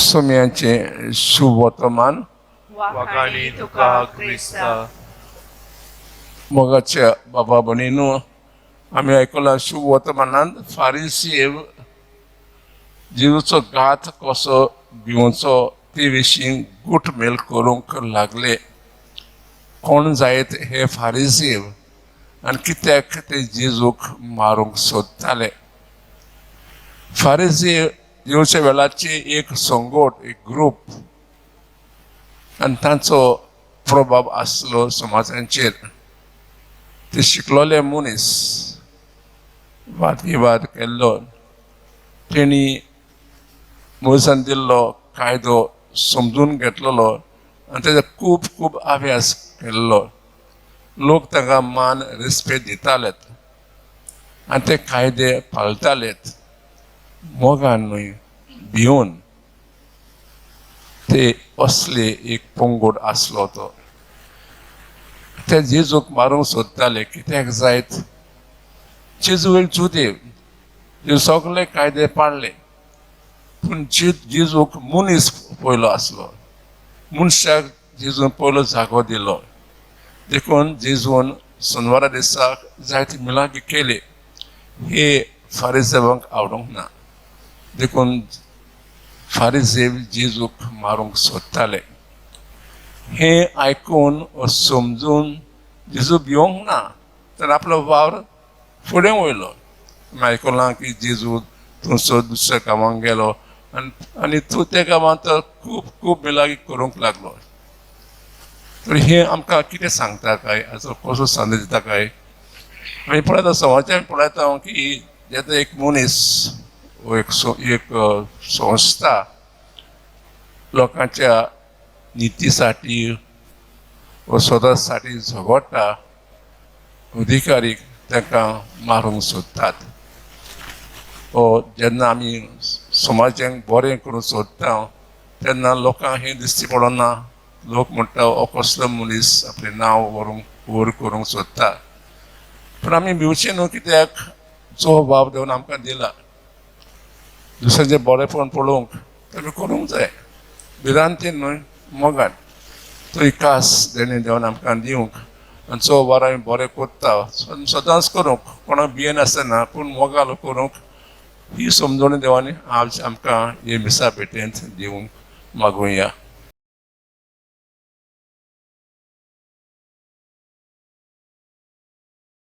सोम्यांचे शुभ वर्तमान वाखाणी तुका क्रिस्ता. मोगाच्या बाबा भयणींनो, आम्ही ऐकला शुभ वर्तमानांत फारिसीव जेजूचो घात कसो भिवचो ते विशीं गुटमेल करूंक लागले. कोण जायत हे फारिसीव आनी कित्याक ते जेजूक मारूंक सोदताले. फारिसीव येवच्या वेळाचे एक संगोट, एक ग्रूप, आनी तांचो प्रभाव आसलो समाजांचेर. ते शिकलोले मनीस वाद विवाद केल्लो, तेणी मोजान दिल्लो कायदो समजून घेतलेलो आनी तेजो खूब खूब अभ्यास केल्लो. लोक ताका मान रिस्पेद दितालेत आनी ते कायदे पाळटालेत. मोगान न्हय, भिवन ते असले एक पंगड आसलो तो. ते जेजूक मारूंक सोदताले. कित्याक जायत जेजू एक जुदेव, जे सगळे कायदे पाळले, पूण जेजूक मनीस पयलो आसलो. मनशाक जेजून पयलो जागो दिलो. देखून जेजून सोनवारा दिसाक जायती मिलागी केली. हे फारिसेवांक आवडूंक ना. देखून फारिसेव जेजूक मारूंक सोदताले. हे आयकून व समजून जेजू भिवंक ना, तर आपलो वावर फुडें वयलो. आयकलां की जेजू थंयसर दुसऱ्या गांवांक गेलो आनी थंय त्या गांवांत तो खूब खूब मिलागी करूंक लागलो. तर हे आमकां कितें सांगता काय, हाचो कसो संदेश दिता काय. आमी पळयता, समाजान पळयता की जेन्ना एक मनीस वा एक संस्था लोकांच्या नितीसाठी व स्वतासाठी झगडटा, अधिकारीक तांकां मारूंक सोदतात. जेन्ना आमी समाजाक बरें करूंक सोदता तेन्ना लोकांक हें दिश्टी पडना. लोक म्हणटा हो कसलो मनीस आपलें नांव वयर करूंक सोदता. पूण आमी भिवचें न्हू, कित्याक जो भाव देवन आमकां दिला दुसऱ्याचें बरेंपण पळोवंक आमी करूंक जाय. भिरांतीन न्हय, मोगान. तो इकास तेणें देवन आमकां दिवंक आनी जो वार आमी बरें कोत्ता सदांच करूंक, कोणाक भियेन आसतना पूण मोगाल करूंक, ही समजण देवानी आज आमकां हे मिसा भेटेंत दिवंक मागुया.